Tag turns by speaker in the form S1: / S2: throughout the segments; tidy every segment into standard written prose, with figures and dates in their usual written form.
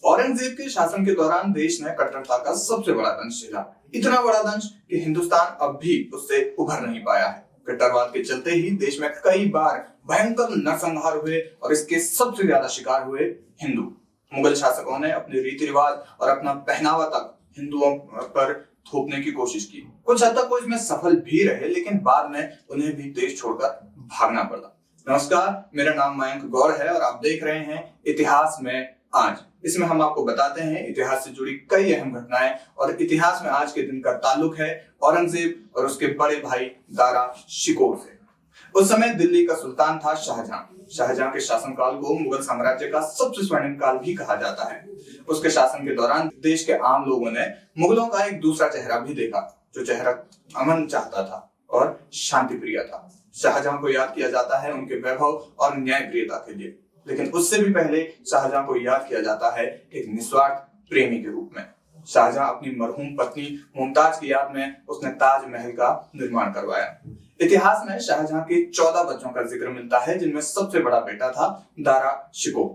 S1: औरंगजेब के शासन के दौरान देश ने कट्टरता का सबसे बड़ा दंश झेला। इतना बड़ा दंश कि हिंदुस्तान अब भी उससे उभर नहीं पाया है। कट्टरवाद के चलते ही देश में कई बार भयंकर नरसंहार हुए और इसके सबसे ज्यादा शिकार हुए हिंदू। मुगल शासकों ने अपने रीति रिवाज और अपना पहनावा तक हिंदुओं पर थोपने की कोशिश की। कुछ हद तक वो इसमें सफल भी रहे, लेकिन बाद में उन्हें भी देश छोड़कर भागना पड़ा। नमस्कार, मेरा नाम मयंक गौर है और आप देख रहे हैं इतिहास में आज। इसमें हम आपको बताते हैं इतिहास से जुड़ी कई अहम घटनाएं और इतिहास में आज के दिन का ताल्लुक है औरंगजेब और उसके बड़े भाई दारा शिकोह से। उस समय दिल्ली का सुल्तान था शाहजहां। शाहजहां के शासनकाल को मुगल साम्राज्य का सबसे स्वर्णिम काल भी कहा जाता है। उसके शासन के दौरान देश के आम लोगों ने मुगलों का एक दूसरा चेहरा भी देखा, जो चेहरा अमन चाहता था और शांति प्रिय था। शाहजहां को याद किया जाता है उनके वैभव और न्याय प्रियता के लिए, लेकिन उससे भी पहले शाहजहां को याद किया जाता है एक निस्वार्थ प्रेमी के रूप में। शाहजहां अपनी मरहूम पत्नी मुमताज की याद में उसने ताजमहल का निर्माण करवाया। इतिहास में शाहजहां के 14 बच्चों का जिक्र मिलता है, जिनमें सबसे बड़ा बेटा था दारा शिकोह।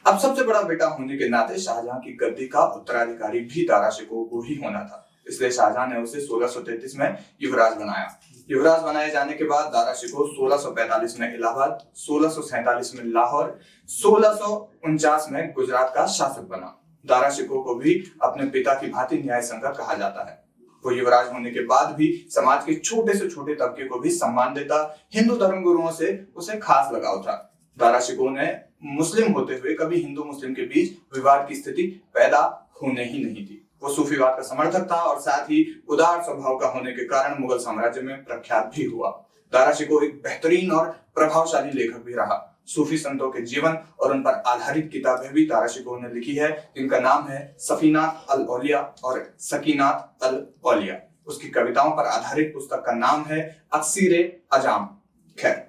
S1: अब सबसे बड़ा बेटा होने के नाते शाहजहां की गद्दी का उत्तराधिकारी भी दारा शिकोह को ही होना था, इसलिए शाहजहां ने उसे 1633 में युवराज बनाया। युवराज बनाए जाने के बाद दारा शिकोह 1645 में इलाहाबाद, 1647 में लाहौर, 1649 में गुजरात का शासक बना। दारा शिकोह को भी अपने पिता की भांति न्याय संगत कहा जाता है। वो युवराज होने के बाद भी समाज के छोटे से छोटे तबके को भी सम्मान देता। हिंदू धर्म गुरुओं से उसे खास लगाव था। दारा शिकोह ने मुस्लिम होते हुए कभी हिंदू मुस्लिम के बीच विवाद की स्थिति पैदा होने ही नहीं दी। वो सूफीवाद का समर्थक था और साथ ही उदार स्वभाव का होने के कारण मुगल साम्राज्य में प्रख्यात भी हुआ। दारा शिकोह एक बेहतरीन और प्रभावशाली लेखक भी रहा। सूफी संतों के जीवन और उन पर आधारित किताबें भी दारा शिकोह ने लिखी है, जिनका नाम है सफीनात अल औलिया और सकीनात अल औलिया। उसकी कविताओं पर आधारित पुस्तक का नाम है अक्सीरे अजाम। खैर,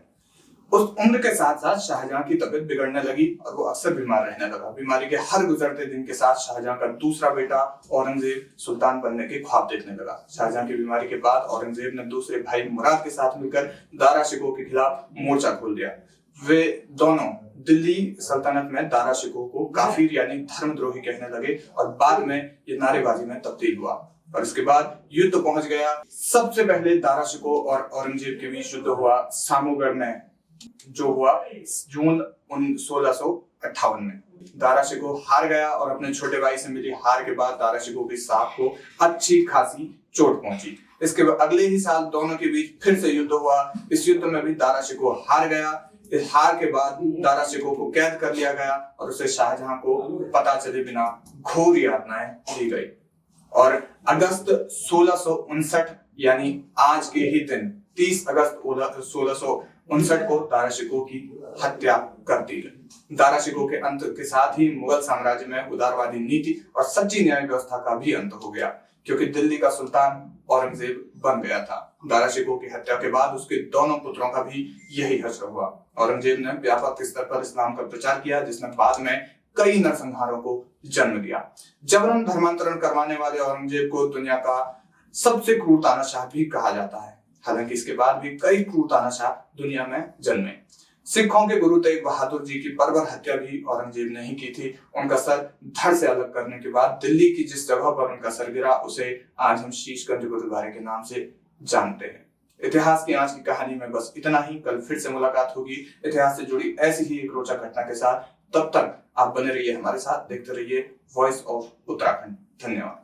S1: उस उम्र के साथ साथ शाहजहां की तबीयत बिगड़ने लगी और वो अक्सर बीमार रहने लगा। बीमारी के हर गुजरते दिन के साथ शाहजहां का दूसरा बेटा औरंगजेब सुल्तान बनने के ख्वाब देखने लगा। शाहजहां की बीमारी के बाद औरंगजेब ने दूसरे भाई मुराद के साथ मिलकर दारा शिकोह के खिलाफ मोर्चा खोल दिया। वे दोनों दिल्ली सल्तनत में दारा शिकोह को काफिर यानी धर्मद्रोही कहने लगे और बाद में ये नारेबाजी में तब्दील हुआ और इसके बाद युद्ध पहुंच गया। सबसे पहले दारा शिकोह और औरंगजेब के बीच युद्ध हुआ सामूगढ़ में, जो हुआ जून 1658 में। दारा शिकोह हार गया और अपने छोटे भाई से मिली हार के बाद दारा शिकोह की साख को अच्छी खासी चोट पहुंची। इसके अगले ही साल दोनों के बीच फिर से युद्ध हुआ। इस युद्ध में भी दारा शिकोह हार गया। इस हार के बाद दारा शिकोह को कैद कर लिया गया और उसे शाहजहां को पता चले बिना घोर यातनाएं दी गई और अगस्त 1659 यानी आज के ही दिन 30 अगस्त 1659 को दारा शिकोह की हत्या कर दी गई। दारा शिकोह के अंत के साथ ही मुगल साम्राज्य में उदारवादी नीति और सच्ची न्याय व्यवस्था का भी अंत हो गया, क्योंकि दिल्ली का सुल्तान औरंगजेब बन गया था। दारा शिकोह की हत्या के बाद उसके दोनों पुत्रों का भी यही हश्र हुआ। औरंगजेब ने व्यापक स्तर पर इस्लाम का प्रचार किया, जिसने बाद में कई नरसंहारों को जन्म दिया। जबरन धर्मांतरण करवाने वाले औरंगजेब को दुनिया का सबसे क्रूर तानाशाह भी कहा जाता है। हालांकि इसके बाद भी कई क्रूर तानाशाह दुनिया में जन्मे। सिखों के गुरु तेग बहादुर जी की बर्बर हत्या भी औरंगजेब ने ही की थी। उनका सर धड़ से अलग करने के बाद दिल्ली की जिस जगह पर उनका सर गिरा, उसे आज हम शीशगंज गुरुद्वारे के नाम से जानते हैं। इतिहास की आज की कहानी में बस इतना ही। कल फिर से मुलाकात होगी इतिहास से जुड़ी ऐसी ही एक रोचक घटना के साथ। तब तक आप बने रहिए हमारे साथ, देखते रहिए वॉइस ऑफ उत्तराखंड। धन्यवाद।